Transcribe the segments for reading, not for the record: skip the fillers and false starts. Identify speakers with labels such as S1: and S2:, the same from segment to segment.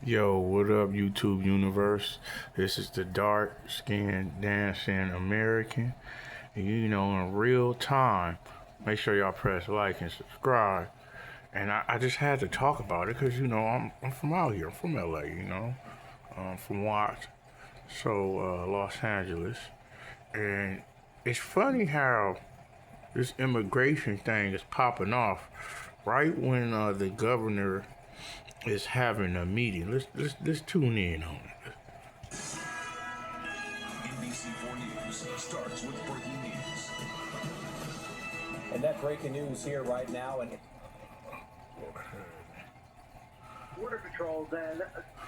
S1: Yo, what up, YouTube universe? This is the dark skinned dancing American. And in real time, make sure y'all press like and subscribe. And I just had to talk about it because, I'm from out here. I'm from LA, from Watts. So, Los Angeles. And it's funny how this immigration thing is popping off right when the governor is having a meeting. Let's tune in on it.
S2: NBC4 News starts with breaking news.
S3: And that breaking news here right now. And
S4: Border Patrol then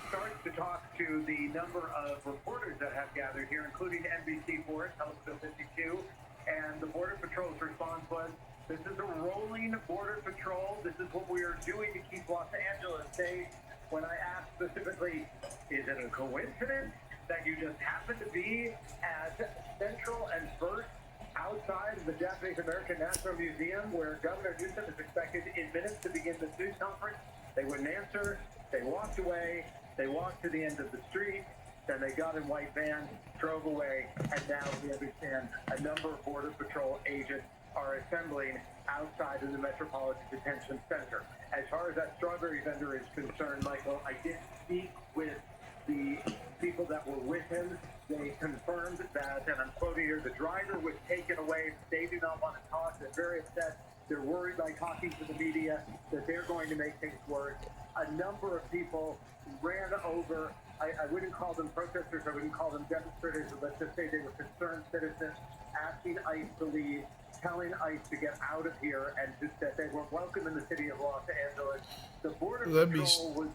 S4: starts to talk to the number of reporters that have gathered here, including NBC4, Television 52, and the Border Patrol's response was, "This is a rolling Border Patrol. This is what we are doing to keep Los Angeles safe." When I asked specifically, is it a coincidence that you just happen to be at Central and First outside of the Japanese American National Museum, where Governor Newsom is expected in minutes to begin the news conference? They wouldn't answer. They walked away. They walked to the end of the street. Then they got in white vans, drove away, and now we understand a number of Border Patrol agents are assembling outside of the Metropolitan Detention Center. As far as that strawberry vendor is concerned, Michael, I did speak with the people that were with him. They confirmed that, and I'm quoting here, the driver was taken away. They do not want to talk. They're very upset. They're worried by talking to the media that they're going to make things worse. A number of people ran over. I wouldn't call them protesters. I wouldn't call them demonstrators. But let's just say they were concerned citizens asking ICE to leave, telling ICE to get out of here, and just that they were welcome in the city of Los Angeles. The Border Patrol was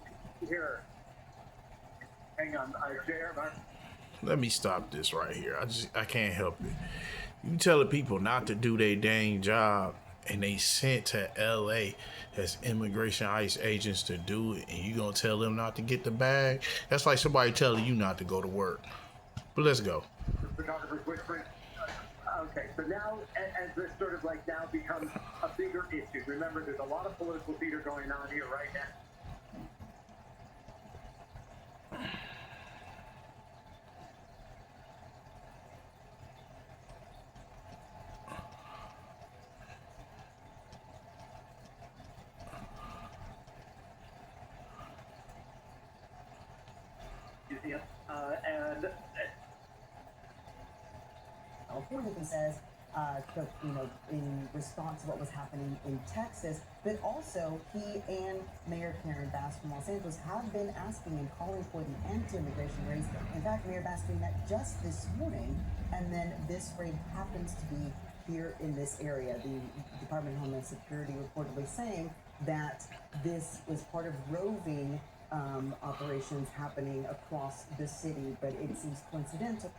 S4: here. Hang on, JR.
S1: Let me stop this right here. I can't help it. You telling people not to do their dang job, and they sent to LA as immigration ICE agents to do it, and you gonna tell them not to get the bag? That's like somebody telling you not to go to work. But let's go.
S4: The photographer's whispering. Okay, so now, as this sort of like now becomes a bigger issue, remember there's a lot of political theater going on here right now. And
S5: He says, in response to what was happening in Texas, but also he and Mayor Karen Bass from Los Angeles have been asking and calling for the anti-immigration raids. In fact, Mayor Bass doing that just this morning, and then this raid happens to be here in this area. The Department of Homeland Security reportedly saying that this was part of roving operations happening across the city, but it seems coincidental.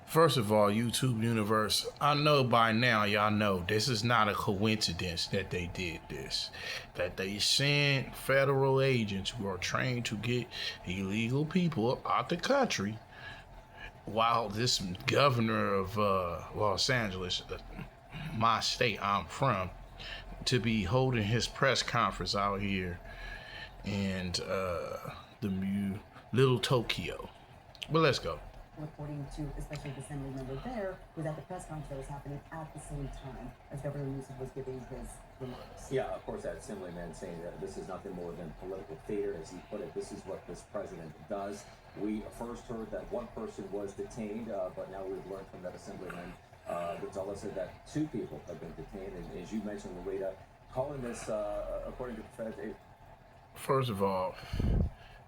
S1: First of all, YouTube universe, I know by now y'all know this is not a coincidence that they did this. That they sent federal agents who are trained to get illegal people out the country, while this governor of Los Angeles, my state I'm from, to be holding his press conference out here in the Little Tokyo. But let's go.
S5: According to especially the assembly member there, was at the press conference that was happening at the same time as Governor Newsom was giving his remarks.
S3: yeah, of course, that assemblyman saying that this is nothing more than political theater, as he put it. This is what this president does. We first heard that one person was detained, but now we've learned from that assemblyman Gonzalez said that two people have been detained. And as you mentioned, Loretta, calling this, according to the feds,
S1: First of all,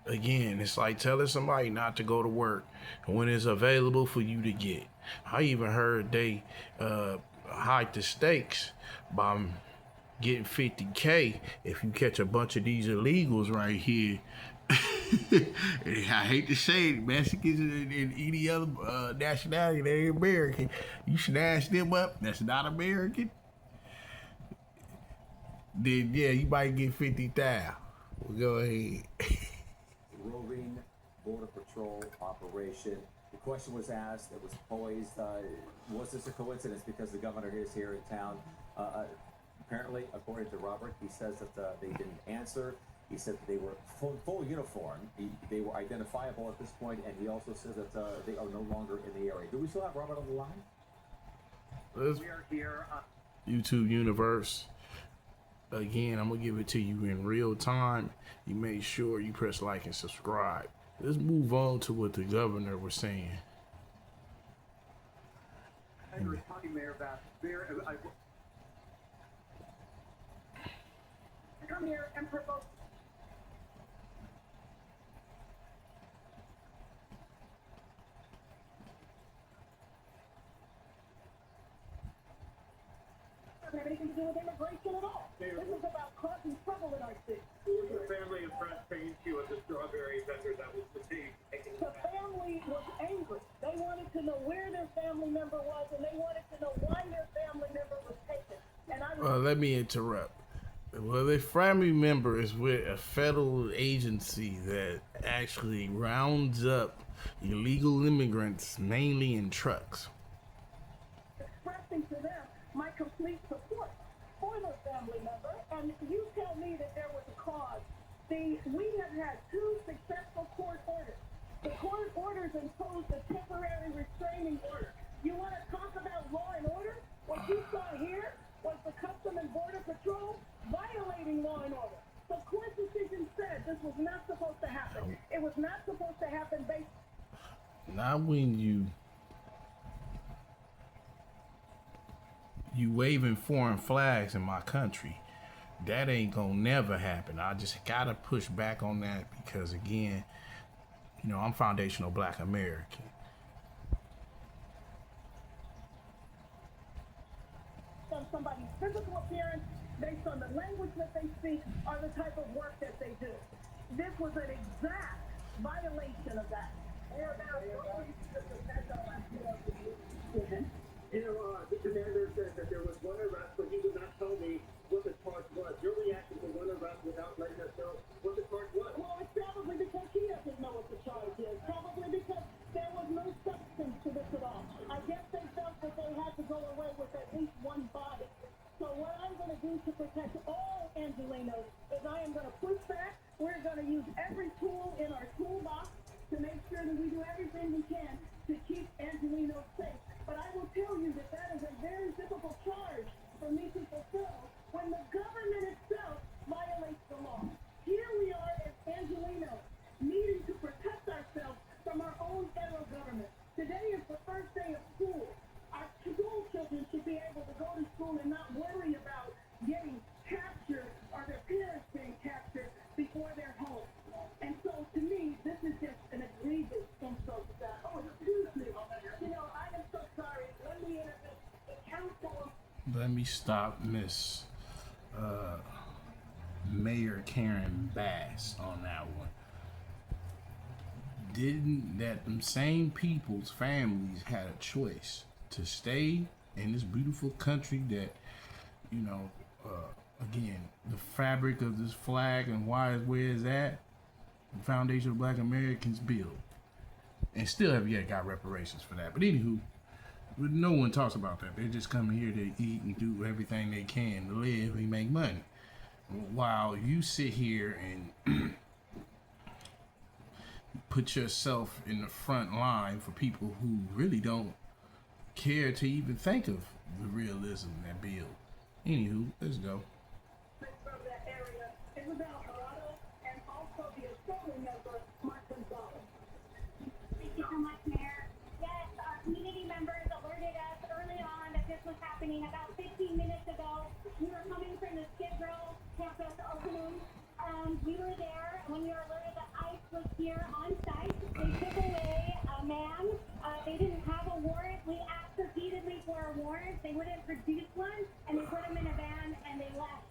S1: again, it's like telling somebody not to go to work when it's available for you to get. I even heard they hike the stakes by getting 50K if you catch a bunch of these illegals right here. I hate to say it, Mexicans and any other nationality that ain't American, you snatch them up, that's not American, then yeah, you might get 50,000. Well, go ahead.
S3: roving Border Patrol operation. The question was asked, it was poised, was this a coincidence because the governor is here in town? Apparently, according to Robert, he says that they didn't answer. He said that they were full uniform. They were identifiable at this point, and he also said that they are no longer in the area. Do we still have Robert on the line?
S1: Let's
S4: We are here.
S1: YouTube universe. Again, I'm gonna give it to you in real time. You make sure you press like and subscribe. Let's move on to what the governor was saying.
S4: Andrew County Mayor Bass. I come here and provoke. Doesn't have anything to do with immigration at all. This is about causing trouble in our city.
S6: The family and friends came to you at the strawberry vendor that was fatigued.
S4: The family was angry. They wanted to know where their family member was, and they wanted to know why their family member was taken. And I was
S1: Let me interrupt. Well, their family member is with a federal agency that actually rounds up illegal immigrants, mainly in trucks.
S4: expressing to them my complete support for their family member, and you tell me that there was a cause. We have had 2 successful court orders. The court orders imposed a temporary restraining order. You want to talk about law and order? What you saw here was the Custom and Border Patrol violating law and order. The court decision said this was not supposed to happen. It was not supposed to happen based.
S1: Not when you waving foreign flags in my country. That ain't gonna never happen. I just gotta push back on that because again, I'm foundational Black American.
S4: On somebody's physical appearance, based on the language that they speak, or the type of work that they do. This was an exact violation of that.
S6: The commander said that there was one arrest, but he would not tell me what the charge was. Your reaction to one arrest without letting us know what the charge was?
S4: Well, it's probably because he doesn't know what the charge is. Probably because there was no substance to this at all. I guess they felt that they had to go away with at least one body. So what I'm going to do to protect all Angelenos is I am going to push back. We're going to use every tool in our toolbox to make sure that we do everything we can to keep Angelenos safe. But I will tell you that that is a very difficult charge for me to fulfill when the government itself violates the law. Here we are as Angelenos needing to protect ourselves from our own federal government. Today is the first day of school. Our school children should be able to go to school and not worry about getting captured or their parents being captured before they're home. And so to me, this is just an egregious insult to that. Oh, excuse me. I am so sorry. Let me intervene. The council.
S1: Let me stop Miss Mayor Karen Bass on that one. Didn't that them same people's families had a choice to stay in this beautiful country that, again, the fabric of this flag and why is where is that? The foundation of Black Americans build. And still have yet got reparations for that. But anywho, no one talks about that. They're just coming here to eat and do everything they can to live and make money. While you sit here and put yourself in the front line for people who really don't care to even think of the realism that build. Anywho, let's go.
S4: From that area, Isabel Gerardo, and also the assembly member, Mark Gonzalez.
S7: Thank you so much, Mayor. Yes, our community members alerted us early on that this was happening about 15 minutes ago. We were coming from the Skid Row campus opening. We were there when we were alerted that ICE was here on site. They took away a man. They didn't have a warrant. We asked repeatedly for a warrant. They wouldn't produce one, and they put him in a van and they left.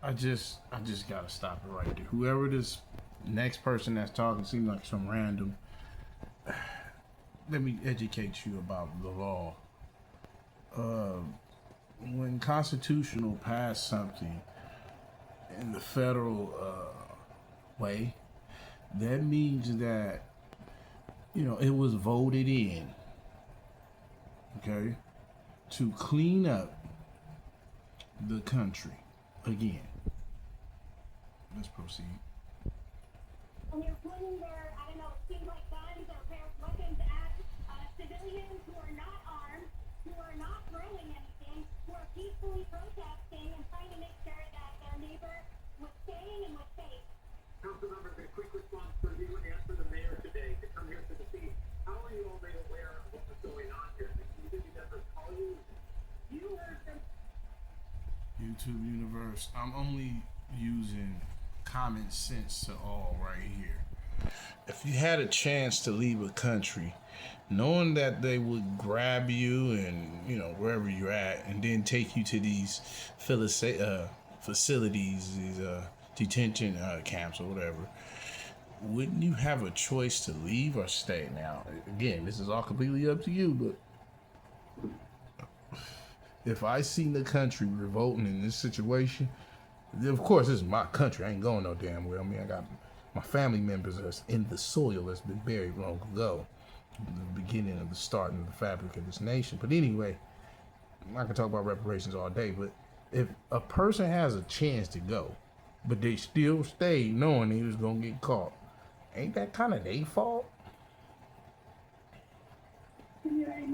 S1: I just gotta stop it right there. Whoever this next person that's talking seems like some random. Let me educate you about the law. When constitutional passed something in the federal way, that means that it was voted in, okay, to clean up the country again.
S8: let's proceed.
S7: And they're pointing their, I don't know, it seems like guns or weapons at civilians who are not armed, who are not throwing anything, who are peacefully protesting and trying to make sure that their neighbor was staying and was safe.
S6: Council members, a quick response for you and for the mayor today to come here to the scene. How are you all made aware of what was going on here? Did community members call you? You heard them.
S8: YouTube universe. I'm only using common sense to all right here. If you had a chance to leave a country, knowing that they would grab you and, you know, wherever you're at, and then take you to these facilities, these detention camps or whatever, wouldn't you have a choice to leave or stay? Now, again, this is all completely up to you, but if I seen the country revolting in this situation, of course, this is my country. I ain't going no damn well. I mean, I got my family members that's in the soil that's been buried long ago, the beginning of the starting of the fabric of this nation. But anyway, I can talk about reparations all day, but if a person has a chance to go, but they still stayed knowing he was going to get caught, ain't that kind of their fault?
S7: Community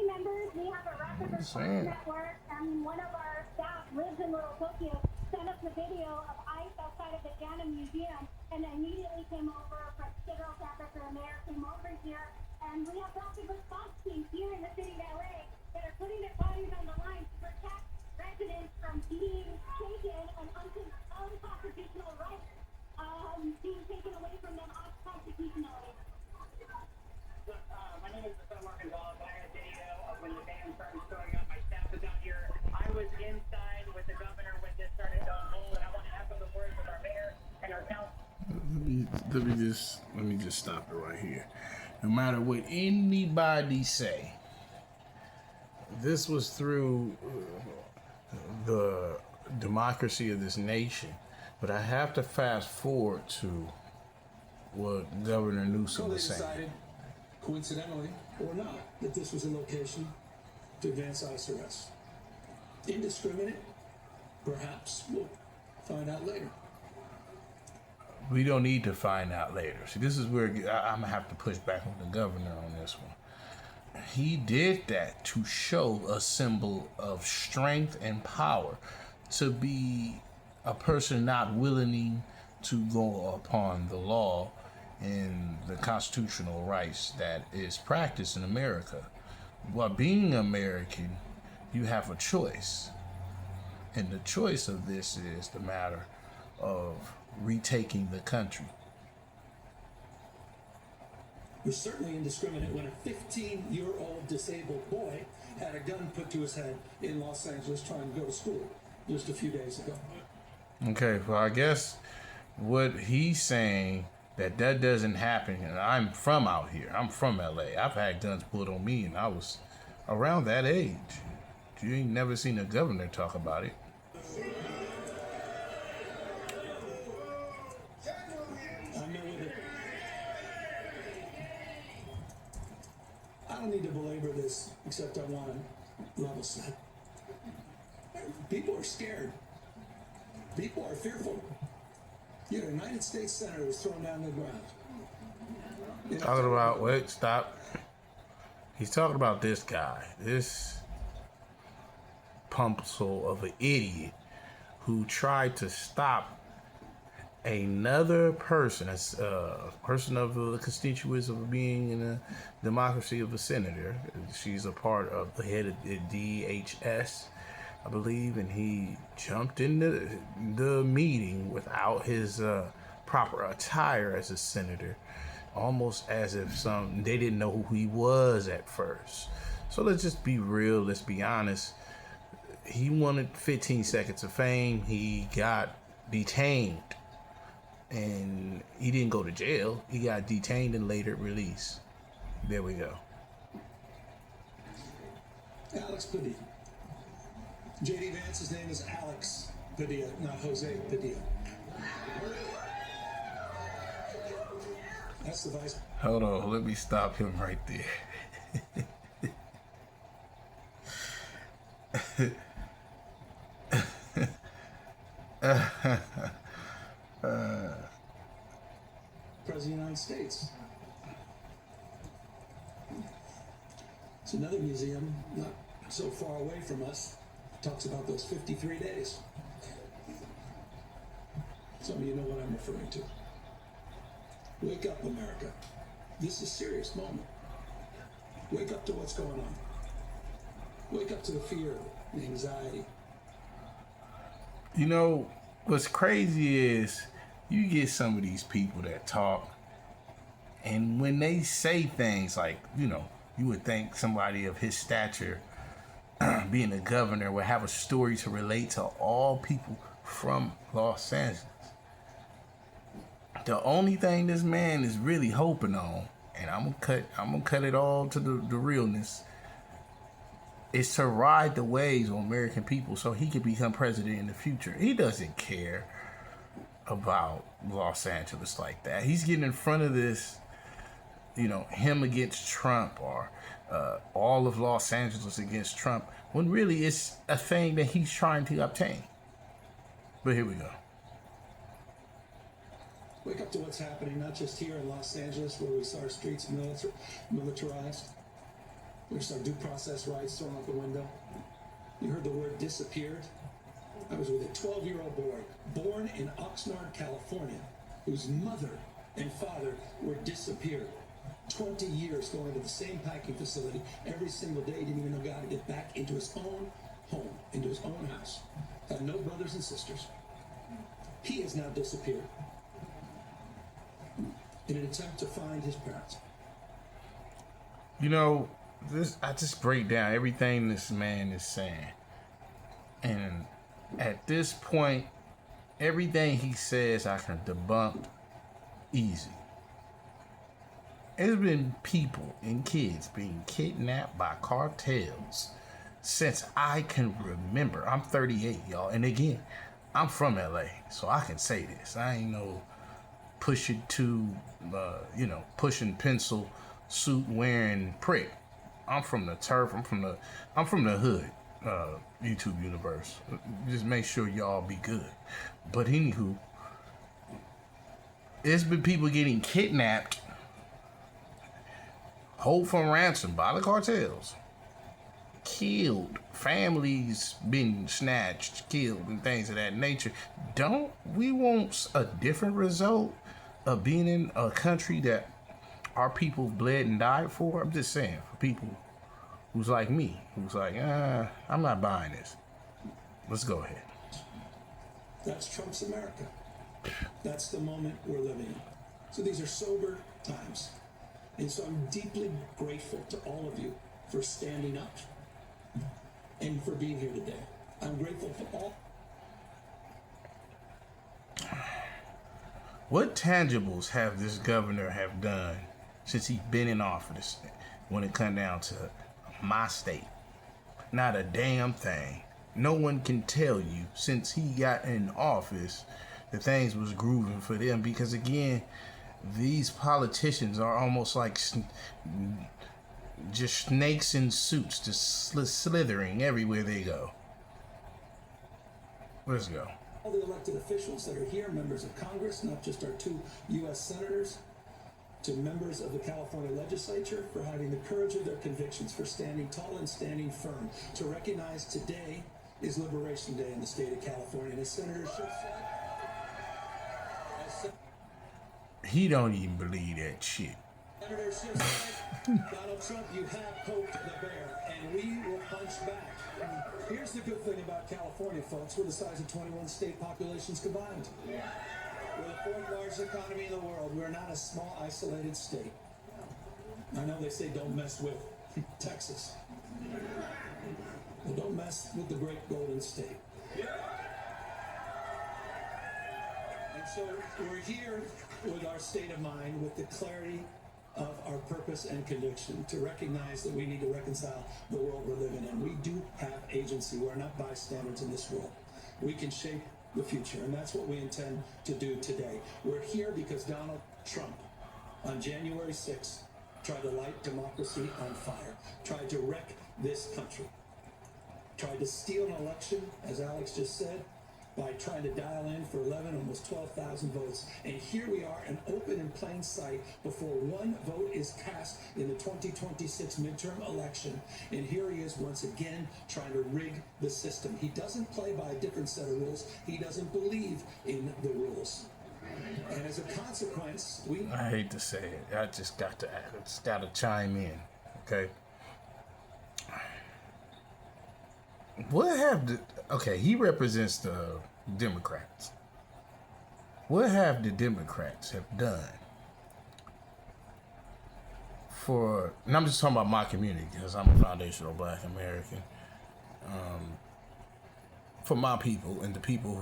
S7: members, we have a rapid response network, and one of our staff lives in Little Tokyo, sent us a video of ICE outside of the Ghana Museum, and immediately came over from Skid Row campus, and the mayor came over here, and we have rapid response teams here in the city of LA that are putting their bodies on the line to protect residents from being taken and unconstitutional rights being taken away from them unconstitutionally.
S9: My name is Omar Gonzalez. I had a video of when the band started showing up. My staff was out here. I was inside with the governor when this started to unfold, and I want to echo the words of our mayor and our council.
S8: Let me just stop it right here. No matter what anybody say, this was through the democracy of this nation. But I have to fast forward to what Governor Newsom was saying.
S10: Decided, coincidentally or not, that this was a location to advance ICE arrests. Indiscriminate? Perhaps. We'll find out later.
S8: We don't need to find out later. See, this is where I'm going to have to push back on the governor on this one. He did that to show a symbol of strength and power, to be a person not willing to go upon the law and the constitutional rights that is practiced in America. While being American, you have a choice. And the choice of this is the matter of retaking the country.
S10: It was certainly indiscriminate when a 15-year-old disabled boy had a gun put to his head in Los Angeles trying to go to school just a few days ago.
S8: Okay, well, I guess what he's saying that doesn't happen, and I'm from out here. I'm from LA. I've had guns pulled on me, and I was around that age. You ain't never seen a governor talk about it.
S10: I don't need to belabor this, except I want to level set. People are scared. People are fearful. You had a United States Senator was thrown down to the ground.
S8: Talking about, wait, stop. He's talking about this guy, this pumpsel of an idiot who tried to stop another person, as a person of the constituents of being in a democracy of a senator. She's a part of the head of the DHS, I believe, and he jumped into the meeting without his proper attire as a senator, almost as if they didn't know who he was at first. So let's just be real, let's be honest. He wanted 15 seconds of fame. He got detained, and he didn't go to jail. He got detained and later released. There we go.
S10: Alex Padilla. JD Vance's name is Alex Padilla, not Jose Padilla. That's the vice.
S8: Hold on, let me stop him right there.
S10: President of the United States. It's another museum not so far away from us. Talks about those 53 days. Some of you know what I'm referring to. Wake up, America. This is a serious moment. Wake up to what's going on. Wake up to the fear, the anxiety.
S8: You know, what's crazy is you get some of these people that talk, and when they say things like, you know, you would think somebody of his stature being a governor would have a story to relate to all people from Los Angeles. The only thing this man is really hoping on, and I'm gonna cut it all to the realness, is to ride the waves of American people so he can become president in the future. He doesn't care about Los Angeles like that. He's getting in front of this, you know, him against Trump, or all of Los Angeles against Trump, when really it's a thing that he's trying to obtain. But here we go.
S10: Wake up to what's happening, not just here in Los Angeles, where we saw our streets militarized. We saw due process rights thrown out the window. You heard the word disappeared. I was with a 12-year-old boy born in Oxnard, California, whose mother and father were disappeared. 20 years going to the same packing facility every single day. Didn't even know how to get back into his own home, into his own house. Had no brothers and sisters. He has now disappeared in an attempt to find his parents.
S8: You know, I just break down everything this man is saying. And at this point, everything he says I can debunk easy. There's been people and kids being kidnapped by cartels since I can remember. I'm 38, y'all. And again, I'm from LA, so I can say this. I ain't no pushing pencil suit wearing prick. I'm from the turf. I'm from the hood. YouTube universe. Just make sure y'all be good. But anywho, it's been people getting kidnapped, hold for ransom by the cartels, killed, families being snatched, killed, and things of that nature. Don't we want a different result of being in a country that our people bled and died for? I'm just saying, for people who's like me, who's like, I'm not buying this. Let's go ahead.
S10: That's Trump's America. That's the moment we're living in. So these are sober times. And so I'm deeply grateful to all of you for standing up and for being here today. I'm grateful for all.
S8: What tangibles have this governor have done since he's been in office when it comes down to my state? Not a damn thing. No one can tell you since he got in office that things was grooving for them, because again, these politicians are almost like just snakes in suits, just slithering everywhere they go. Let's go.
S10: All the elected officials that are here, members of Congress, not just our 2 U.S. senators, to members of the California legislature for having the courage of their convictions, for standing tall and standing firm, to recognize today is Liberation Day in the state of California. And as Senator Schiff said,
S8: he don't even believe that shit.
S10: Senator Schiff said, Donald Trump, you have poked the bear, and we will punch back. Here's the good thing about California, folks. We're the size of 21 state populations combined. We're the 4th largest economy in the world. We're not a small, isolated state. I know they say don't mess with Texas. But don't mess with the great Golden State. And so we're here with our state of mind, with the clarity of our purpose and conviction, to recognize that we need to reconcile the world we're living in. We do have agency. We're not bystanders in this world. We can shape the future, and that's what we intend to do today. We're here because Donald Trump, on January 6th, tried to light democracy on fire, tried to wreck this country, tried to steal an election, as Alex just said, by trying to dial in for 11, almost 12,000 votes. And here we are, an open and plain sight before one vote is cast in the 2026 midterm election. And here he is once again trying to rig the system. He doesn't play by a different set of rules. He doesn't believe in the rules. And as a consequence,
S8: I hate to say it. I just got to chime in. Okay. Okay, he represents the Democrats. What have the Democrats have done and I'm just talking about my community because I'm a foundational Black American, for my people and the people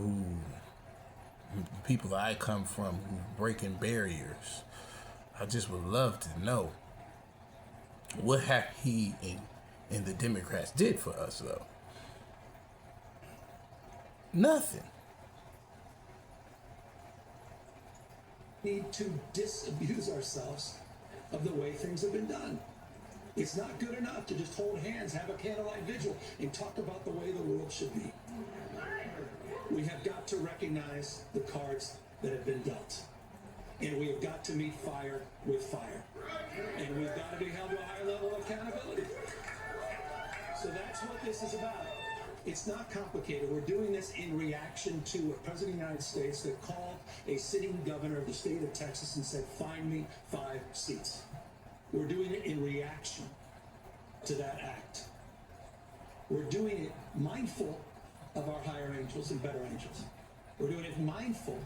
S8: that I come from who breaking barriers. I just would love to know what have he and the Democrats did for us though. Nothing.
S10: Need to disabuse ourselves of the way things have been done. It's not good enough to just hold hands, have a candlelight vigil, and talk about the way the world should be. We have got to recognize the cards that have been dealt. And we have got to meet fire with fire. And we've got to be held to a higher level of accountability. So that's what this is about. It's not complicated. We're doing this in reaction to a president of the United States that called a sitting governor of the state of Texas and said, find me 5 seats. We're doing it in reaction to that act. We're doing it mindful of our higher angels and better angels. We're doing it mindful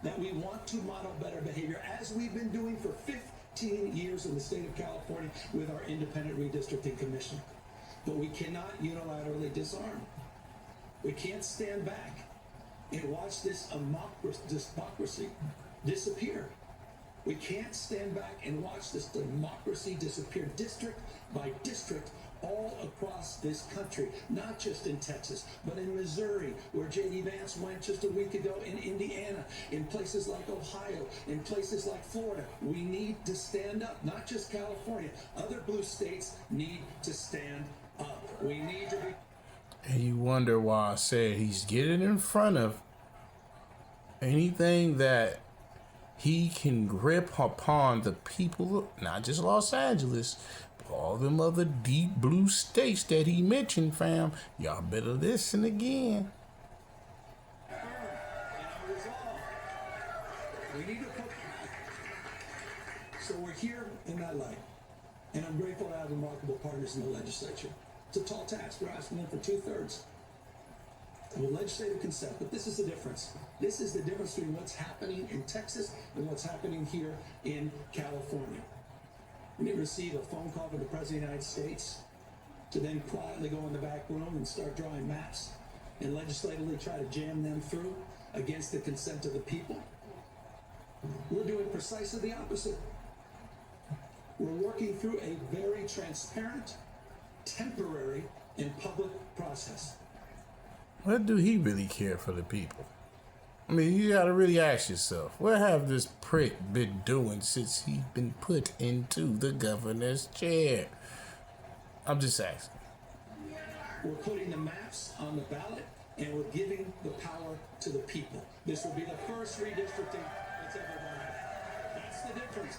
S10: that we want to model better behavior as we've been doing for 15 years in the state of California with our independent redistricting commission. But we cannot unilaterally disarm. We can't stand back and watch this democracy disappear. We can't stand back and watch this democracy disappear district by district all across this country, not just in Texas, but in Missouri, where J.D. Vance went just a week ago, in Indiana, in places like Ohio, in places like Florida. We need to stand up, not just California. Other blue states need to stand up. We need to be...
S8: And you wonder why I said he's getting in front of anything that he can grip upon the people, not just Los Angeles, but all them other deep blue states that he mentioned, fam. Y'all better listen again.
S10: We need to put... So we're here in that light. And I'm grateful to have remarkable partners in the legislature. It's a tall task. We're asking them for 2/3 of a legislative consent. But this is the difference. This is the difference between what's happening in Texas and what's happening here in California. We didn't receive a phone call from the President of the United States to then quietly go in the back room and start drawing maps and legislatively try to jam them through against the consent of the people. We're doing precisely the opposite. We're working through a very transparent, temporary, and public process.
S8: What do he really care for the people? I mean, you gotta really ask yourself, what have this prick been doing since he's been put into the governor's chair? I'm just asking.
S10: We're putting the maps on the ballot, and we're giving the power to the people. This will be the first redistricting that's ever done. That's the difference.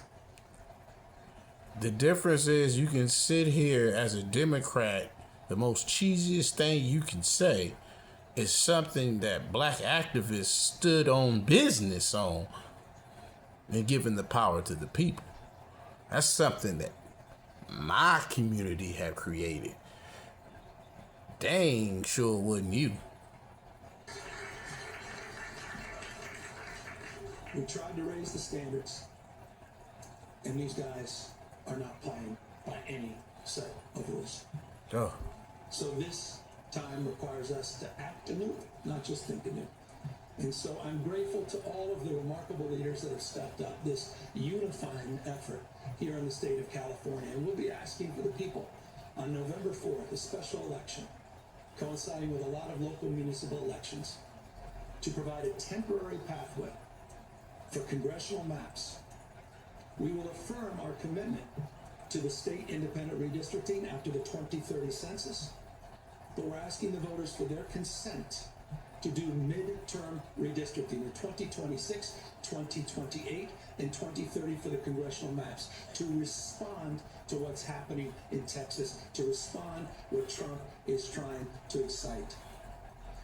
S8: The difference is you can sit here as a Democrat, the most cheesiest thing you can say is something that black activists stood on business on and giving the power to the people. That's something that my community have created. Dang sure wasn't you.
S10: We tried to raise the standards, and these guys are not playing by any set of rules.
S8: Oh.
S10: So this time requires us to act anew, not just think anew. And so I'm grateful to all of the remarkable leaders that have stepped up this unifying effort here in the state of California. And we'll be asking for the people on November 4th, a special election, coinciding with a lot of local municipal elections, to provide a temporary pathway for congressional maps. We will affirm our commitment to the state independent redistricting after the 2030 census, but we're asking the voters for their consent to do midterm redistricting in 2026, 2028, and 2030 for the congressional maps, to respond to what's happening in Texas, to respond what Trump is trying to excite.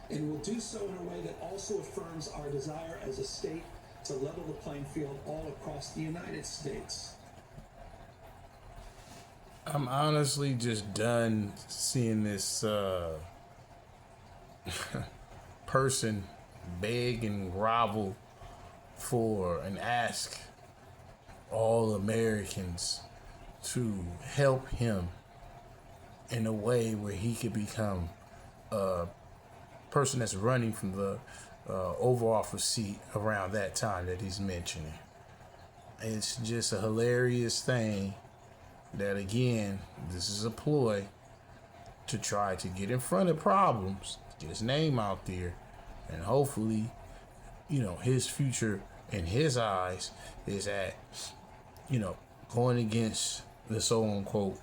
S10: And we'll do so in a way that also affirms our desire as a state to level the playing field all across the United States.
S8: I'm honestly just done seeing this person beg and grovel for and ask all Americans to help him in a way where he could become a person that's running from the Oval Office seat around that time that he's mentioning. It's just a hilarious thing that, again, this is a ploy to try to get in front of problems, get his name out there, and hopefully, you know, his future in his eyes is at, you know, going against the so-unquote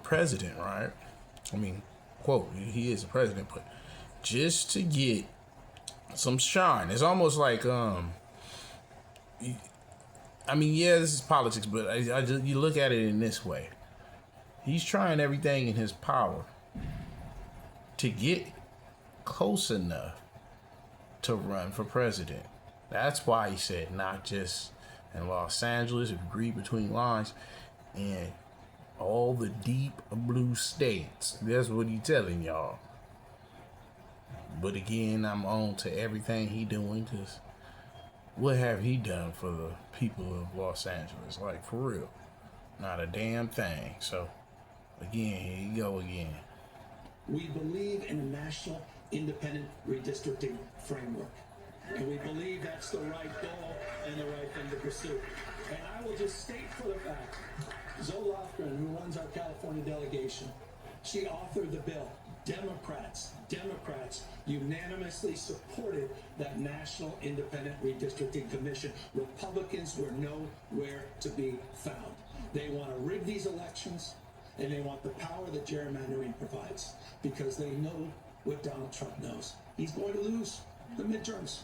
S8: president, right? I mean, quote, he is a president, but just to get some shine. It's almost like, I mean, yeah, this is politics, but I just, you look at it in this way. He's trying everything in his power to get close enough to run for president. That's why he said not just in Los Angeles, if you read between lines, and all the deep blue states. That's what he's telling y'all. But again, I'm on to everything he doing, because what have he done for the people of Los Angeles? Like, for real. Not a damn thing. So, again, here you go again.
S10: We believe in a national independent redistricting framework. And we believe that's the right goal and the right thing to pursue. And I will just state for the fact, Zoe Lofgren, who runs our California delegation, she authored the bill. Democrats unanimously supported that National Independent Redistricting Commission. Republicans were nowhere to be found. They want to rig these elections, and they want the power that gerrymandering provides, because they know what Donald Trump knows. He's going to lose the midterms.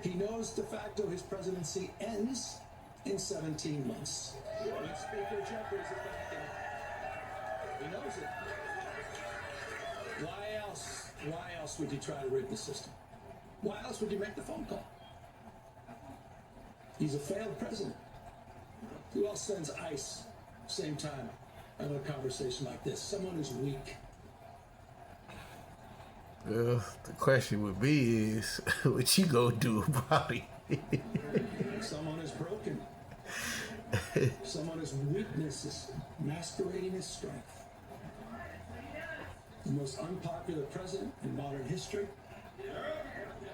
S10: He knows de facto his presidency ends in 17 months. When Speaker Jeffries is back in, he knows it. Why else would you try to rig the system? Why else would you make the phone call? He's a failed president. Who else sends ICE same time having a conversation like this? Someone who's weak.
S8: Well, the question would be is, what you gonna do about it?
S10: Someone who's broken. Someone whose weakness is masquerading as strength. The most unpopular president in modern history.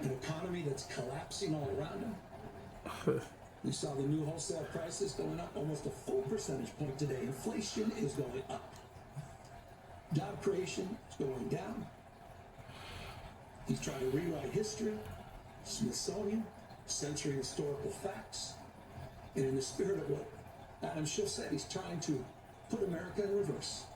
S10: An economy that's collapsing all around him. We saw the new wholesale prices going up almost a full percentage point today. Inflation is going up. Job creation is going down. He's trying to rewrite history, Smithsonian, censoring historical facts. And in the spirit of what Adam Schiff said, he's trying to put America in reverse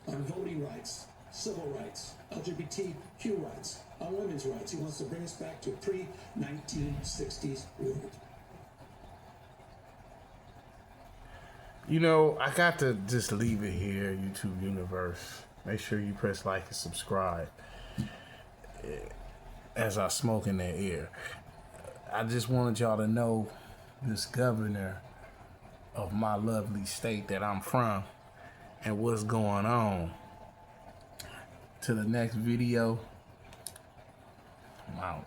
S10: on voting rights, civil rights, LGBTQ rights, on women's rights. He wants to bring us back to a pre-1960s world.
S8: You know, I got to just leave it here, YouTube universe. Make sure you press like and subscribe as I smoke in their ear. I just wanted y'all to know this governor of my lovely state that I'm from and what's going on. To the next video, I'm out.